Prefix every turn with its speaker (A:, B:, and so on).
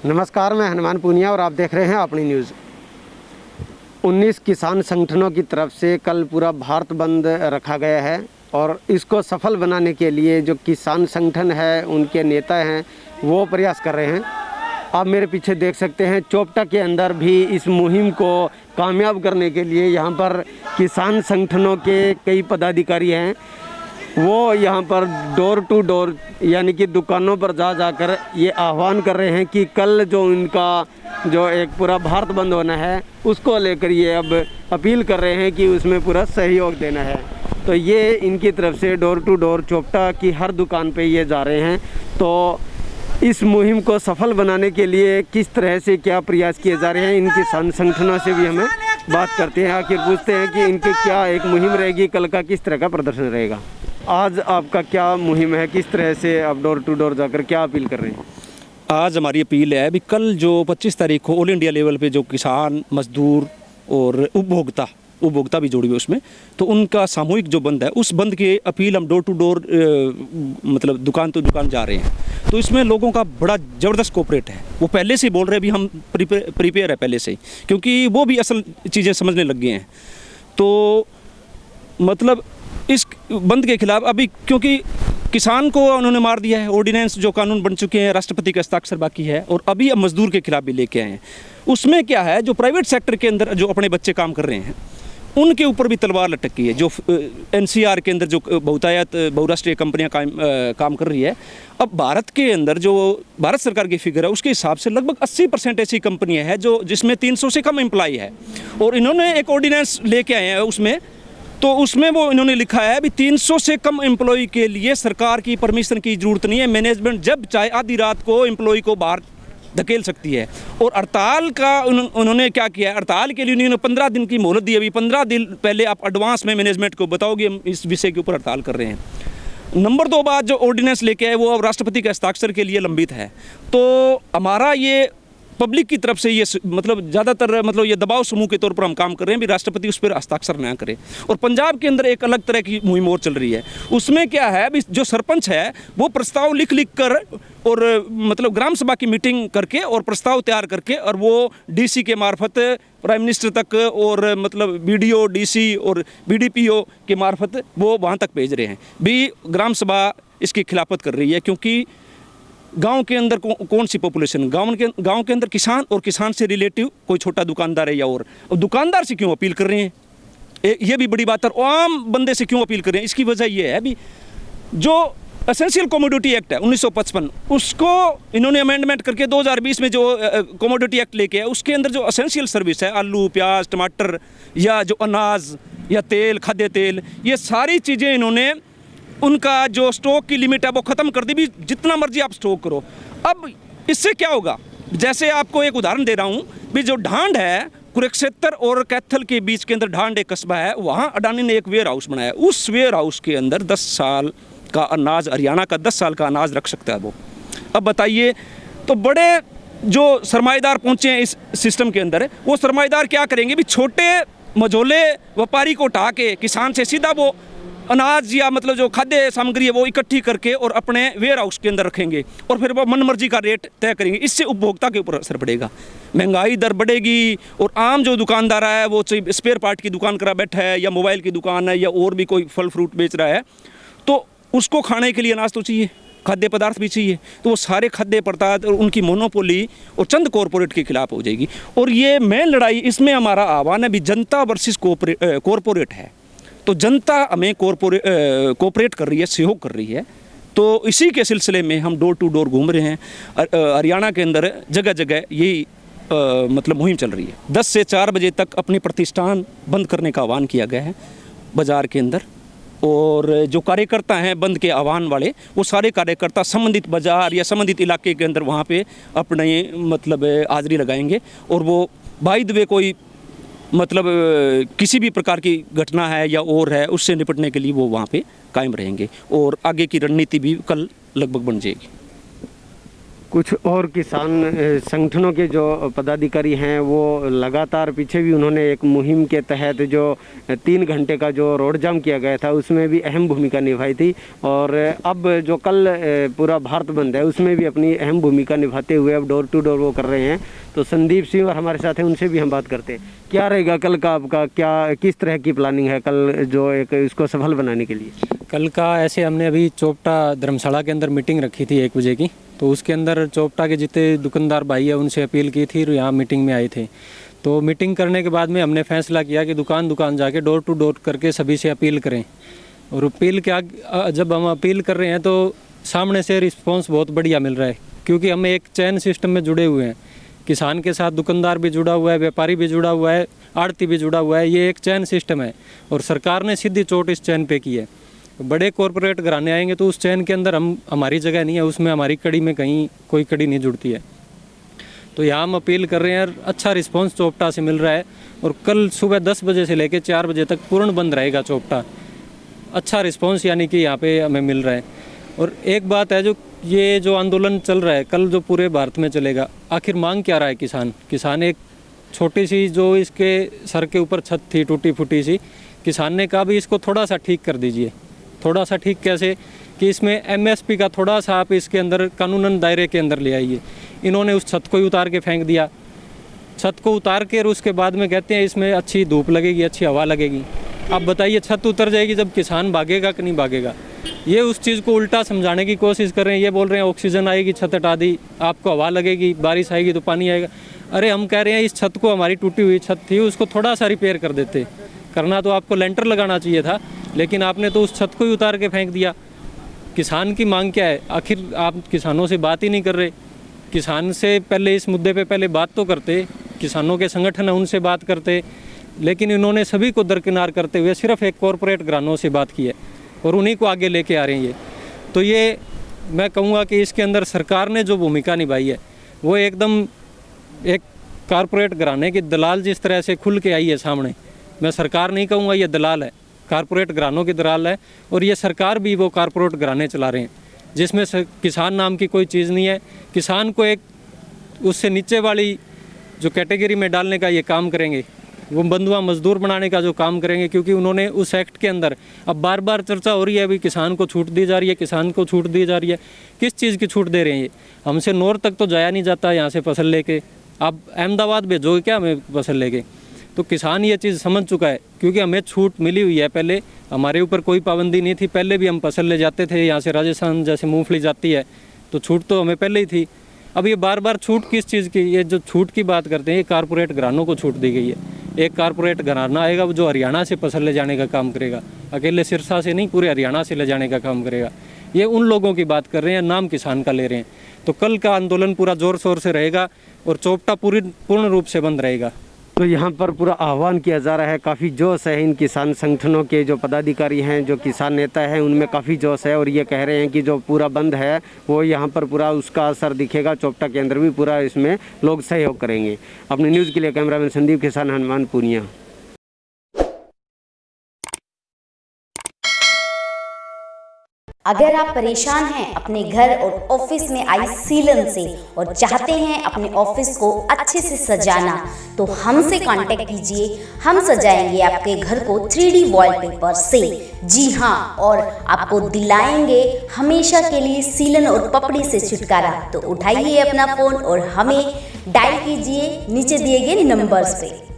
A: नमस्कार, मैं हनुमान पूनिया और आप देख रहे हैं अपनी न्यूज़। 19 किसान संगठनों की तरफ से कल पूरा भारत बंद रखा गया है और इसको सफल बनाने के लिए जो किसान संगठन है, उनके नेता हैं, वो प्रयास कर रहे हैं। आप मेरे पीछे देख सकते हैं, चोपटा के अंदर भी इस मुहिम को कामयाब करने के लिए यहाँ पर किसान संगठनों के कई पदाधिकारी हैं। वो यहाँ पर डोर टू डोर यानी कि दुकानों पर जाकर ये आह्वान कर रहे हैं कि कल जो इनका जो एक पूरा भारत बंद होना है, उसको लेकर ये अब अपील कर रहे हैं कि उसमें पूरा सहयोग देना है। तो ये इनकी तरफ से डोर टू डोर चोपटा की हर दुकान पे ये जा रहे हैं। तो इस मुहिम को सफल बनाने के लिए किस तरह से क्या प्रयास किए जा रहे हैं, इन किसान संगठनों से भी हमें बात करते हैं। आखिर पूछते हैं कि इनकी क्या एक मुहिम रहेगी, कल का किस तरह का प्रदर्शन रहेगा। आज आपका क्या मुहिम है, किस तरह से आप डोर टू डोर जाकर क्या अपील कर रहे हैं?
B: आज हमारी अपील है अभी कल जो 25 तारीख को ऑल इंडिया लेवल पे जो किसान, मजदूर और उपभोक्ता भी जोड़ी हुई उसमें, तो उनका सामूहिक जो बंद है, उस बंद की अपील हम डोर टू डोर मतलब दुकान तो दुकान जा रहे हैं। तो इसमें लोगों का बड़ा ज़बरदस्त कोऑपरेट है। वो पहले से बोल रहे हैं, अभी हम प्रिपेयर है पहले से ही, क्योंकि वो भी असल चीज़ें समझने लग गए हैं। तो मतलब इस बंद के खिलाफ अभी, क्योंकि किसान को उन्होंने मार दिया है, ऑर्डिनेंस जो कानून बन चुके हैं, राष्ट्रपति का हस्ताक्षर बाकी है, और अभी अब मजदूर के खिलाफ भी लेके आए हैं। उसमें क्या है, जो प्राइवेट सेक्टर के अंदर जो अपने बच्चे काम कर रहे हैं, उनके ऊपर भी तलवार लटकी है। जो एनसीआर के अंदर जो बहुराष्ट्रीय कंपनियां काम कर रही है, अब भारत के अंदर जो भारत सरकार की फिगर है, उसके हिसाब से लगभग 80% ऐसी कंपनियां हैं जो जिसमें 300 से कम एम्प्लॉय है। और इन्होंने एक ऑर्डिनेंस लेके आए हैं उसमें वो इन्होंने लिखा है भी 300 से कम एम्प्लॉय के लिए सरकार की परमिशन की ज़रूरत नहीं है। मैनेजमेंट जब चाहे आधी रात को एम्प्लॉय को बाहर धकेल सकती है। और हड़ताल का उन्होंने क्या किया है, हड़ताल के लिए उन्होंने 15 दिन की मोहलत दी। अभी 15 दिन पहले आप एडवांस में मैनेजमेंट को बताओगे हम इस विषय के ऊपर हड़ताल कर रहे हैं। नंबर 2 बात, जो ऑर्डिनेंस लेके आए वो अब राष्ट्रपति के हस्ताक्षर के लिए लंबित है। तो हमारा ये पब्लिक की तरफ से ये मतलब ज़्यादातर मतलब ये दबाव समूह के तौर पर हम काम कर रहे हैं भी राष्ट्रपति उस पर हस्ताक्षर ना करे। और पंजाब के अंदर एक अलग तरह की मुहिम और चल रही है। उसमें क्या है भी, जो सरपंच है वो प्रस्ताव लिख कर और मतलब ग्राम सभा की मीटिंग करके और प्रस्ताव तैयार करके और वो डीसी के मार्फत प्राइम मिनिस्टर तक और मतलब बीडीओ, डीसी और बीडीपीओ के मार्फत वो वहाँ तक भेज रहे हैं भी। ग्राम सभा इसकी खिलाफत कर रही है, क्योंकि गांव के अंदर कौन सी पॉपुलेशन, गांव के अंदर किसान और किसान से रिलेटिव कोई छोटा दुकानदार है या और दुकानदार से क्यों अपील कर रहे हैं, ये भी बड़ी बात है। और आम बंदे से क्यों अपील कर रहे हैं, इसकी वजह ये है भी जो एसेंशियल कमोडिटी एक्ट है 1955, उसको इन्होंने अमेंडमेंट करके 2020 में जो कमोडिटी एक्ट लेके है, उसके अंदर जो एसेंशियल सर्विस है, आलू, प्याज, टमाटर या जो अनाज या तेल, खाद्य तेल, ये सारी चीज़ें इन्होंने उनका जो स्टॉक की लिमिट है वो ख़त्म कर दी भी। जितना मर्जी आप स्टॉक करो। अब इससे क्या होगा, जैसे आपको एक उदाहरण दे रहा हूँ भी, जो ढांड है कुरुक्षेत्र और कैथल के बीच के अंदर ढांड एक कस्बा है, वहाँ अडानी ने एक वेयर हाउस बनाया। उस वेयर हाउस के अंदर 10 साल का अनाज, हरियाणा का 10 साल का अनाज रख सकता है वो। अब बताइए, तो बड़े जो सरमाएदार पहुँचे हैं इस सिस्टम के अंदर, वो सरमाएदार क्या करेंगे भी, छोटे मझोले व्यापारी को उठा के किसान से सीधा वो अनाज या मतलब जो खाद्य सामग्री है वो इकट्ठी करके और अपने वेयर हाउस के अंदर रखेंगे और फिर वो मनमर्जी का रेट तय करेंगे। इससे उपभोक्ता के ऊपर असर पड़ेगा, महंगाई दर बढ़ेगी। और आम जो दुकानदार है, वो चाहे स्पेयर पार्ट की दुकान करा बैठा है या मोबाइल की दुकान है या और भी कोई फल फ्रूट बेच रहा है, तो उसको खाने के लिए अनाज तो चाहिए, खाद्य पदार्थ भी चाहिए। तो वो सारे खाद्य पदार्थ और उनकी मोनोपोली और चंद कॉरपोरेट के खिलाफ हो जाएगी। और ये मेन लड़ाई, इसमें हमारा आह्वान है भी जनता वर्सेस कॉरपोरेट है। तो जनता हमें कोऑपरेट कर रही है, सहयोग कर रही है। तो इसी के सिलसिले में हम डोर टू डोर घूम रहे हैं। हरियाणा के अंदर जगह जगह यही मतलब मुहिम चल रही है। 10 से 4 बजे तक अपने प्रतिष्ठान बंद करने का आह्वान किया गया है बाज़ार के अंदर। और जो कार्यकर्ता हैं बंद के आह्वान वाले, वो सारे कार्यकर्ता संबंधित बाज़ार या संबंधित इलाके के अंदर वहाँ पे अपने मतलब हाज़िरी लगाएंगे। और वो बाय द वे कोई मतलब किसी भी प्रकार की घटना है या और है, उससे निपटने के लिए वो वहाँ पे कायम रहेंगे। और आगे की रणनीति भी कल लगभग बन जाएगी।
A: कुछ और किसान संगठनों के जो पदाधिकारी हैं वो लगातार पीछे भी उन्होंने एक मुहिम के तहत जो 3 घंटे का जो रोड जाम किया गया था उसमें भी अहम भूमिका निभाई थी, और अब जो कल पूरा भारत बंद है उसमें भी अपनी अहम भूमिका निभाते हुए अब डोर टू डोर वो कर रहे हैं। तो संदीप सिंह और हमारे साथ हैं, उनसे भी हम बात करते हैं। क्या रहेगा कल का आपका, क्या किस तरह की प्लानिंग है कल जो एक इसको सफल बनाने के लिए?
C: कल का ऐसे हमने अभी चोपटा धर्मशाला के अंदर मीटिंग रखी थी 1 बजे की, तो उसके अंदर चोपटा के जितने दुकानदार भाई है उनसे अपील की थी और यहाँ मीटिंग में आए थे। तो मीटिंग करने के बाद में हमने फैसला किया कि दुकान दुकान जाके डोर टू डोर करके सभी से अपील करें। और अपील क्या, जब हम अपील कर रहे हैं तो सामने से रिस्पॉन्स बहुत बढ़िया मिल रहा है, क्योंकि हम एक चैन सिस्टम में जुड़े हुए हैं। किसान के साथ दुकानदार भी जुड़ा हुआ है, व्यापारी भी जुड़ा हुआ है, आड़ती भी जुड़ा हुआ है। ये एक चैन सिस्टम है और सरकार ने सीधी चोट इस चैन पे की है। बड़े कॉरपोरेट घराने आएंगे तो उस चैन के अंदर हमारी जगह नहीं है, उसमें हमारी कड़ी में कहीं कोई कड़ी नहीं जुड़ती है। तो यहाँ हम अपील कर रहे हैं, अच्छा रिस्पांस चोपटा से मिल रहा है। और कल सुबह 10 बजे से लेकर 4 बजे तक पूर्ण बंद रहेगा चोपटा। अच्छा रिस्पांस यानी कि यहाँ पे हमें मिल रहा है। और एक बात है, जो ये जो आंदोलन चल रहा है कल जो पूरे भारत में चलेगा, आखिर मांग क्या रहा है किसान एक छोटी सी जो इसके सर के ऊपर छत थी टूटी फूटी सी, किसान ने कहा भी इसको थोड़ा सा ठीक कर दीजिए। थोड़ा सा ठीक कैसे कि इसमें एमएसपी का थोड़ा सा आप इसके अंदर कानूनन दायरे के अंदर ले आइए। इन्होंने उस छत को ही उतार के फेंक दिया। छत को उतार के और उसके बाद में कहते हैं इसमें अच्छी धूप लगेगी, अच्छी हवा लगेगी। अब बताइए छत उतर जाएगी जब किसान भागेगा कि नहीं भागेगा? ये उस चीज़ को उल्टा समझाने की कोशिश कर रहे हैं। ये बोल रहे हैं ऑक्सीजन आएगी, छत हटा दी, आपको हवा लगेगी, बारिश आएगी तो पानी आएगा। अरे हम कह रहे हैं इस छत को, हमारी टूटी हुई छत थी उसको थोड़ा सा रिपेयर कर देते। करना तो आपको लेंटर लगाना चाहिए था, लेकिन आपने तो उस छत को ही उतार के फेंक दिया। किसान की मांग क्या है? आखिर आप किसानों से बात ही नहीं कर रहे। किसान से पहले इस मुद्दे पे पहले बात तो करते, किसानों के संगठन है उनसे बात करते, लेकिन इन्होंने सभी को दरकिनार करते हुए सिर्फ एक कॉरपोरेट घरानों से बात की है और उन्हीं को आगे लेके आ रहे हैं ये। तो ये मैं कहूँगा कि इसके अंदर सरकार ने जो भूमिका निभाई है वो एकदम एक कॉरपोरेट घराने की दलाल जिस तरह से खुल के आई है सामने। मैं सरकार नहीं कहूँगा, ये दलाल है, कॉरपोरेट घरानों की दलाल है। और ये सरकार भी वो कॉरपोरेट घराने चला रहे हैं जिसमें किसान नाम की कोई चीज़ नहीं है। किसान को एक उससे नीचे वाली जो कैटेगरी में डालने का ये काम करेंगे, वो बंधुआ मजदूर बनाने का जो काम करेंगे, क्योंकि उन्होंने उस एक्ट के अंदर अब बार बार चर्चा हो रही है अभी किसान को छूट दी जा रही है, किसान को छूट दी जा रही है। किस चीज़ की छूट दे रहे हैं ये? हमसे नॉर्थ तक तो जाया नहीं जाता यहाँ से फसल लेके, आप अहमदाबाद भेजोगे क्या हमें फसल लेके? तो किसान ये चीज़ समझ चुका है, क्योंकि हमें छूट मिली हुई है। पहले हमारे ऊपर कोई पाबंदी नहीं थी, पहले भी हम फसल ले जाते थे यहाँ से, राजस्थान जैसे मूंगफली जाती है तो छूट तो हमें पहले ही थी। अब ये बार बार छूट किस चीज़ की? ये जो छूट की बात करते हैं ये कॉरपोरेट घरानों को छूट दी गई है। एक कॉरपोरेट घराना आएगा जो हरियाणा से फसल ले जाने का काम करेगा, अकेले सिरसा से नहीं, पूरे हरियाणा से ले जाने का काम करेगा। ये उन लोगों की बात कर रहे हैं, नाम किसान का ले रहे हैं। तो कल का आंदोलन पूरा ज़ोर शोर से रहेगा और चोपटा पूर्ण रूप से बंद रहेगा।
A: तो यहाँ पर पूरा आह्वान किया जा रहा है, काफ़ी जोश है इन किसान संगठनों के जो पदाधिकारी हैं, जो किसान नेता हैं, उनमें काफ़ी जोश है। और ये कह रहे हैं कि जो पूरा बंद है वो यहाँ पर पूरा उसका असर दिखेगा, चोपटा के अंदर भी पूरा इसमें लोग सहयोग करेंगे। अपनी न्यूज़ के लिए कैमरामैन संदीप किसान हनुमान पूर्णिया।
D: अगर आप परेशान हैं अपने घर और ऑफिस में आई सीलन से और चाहते हैं अपने ऑफिस को अच्छे से सजाना, तो हमसे कांटेक्ट कीजिए। हम सजाएंगे आपके घर को 3D वॉलपेपर से। जी हाँ, और आपको दिलाएंगे हमेशा के लिए सीलन और पपड़ी से छुटकारा। तो उठाइए अपना फ़ोन और हमें डायल कीजिए नीचे दिए गए नंबर्स पे।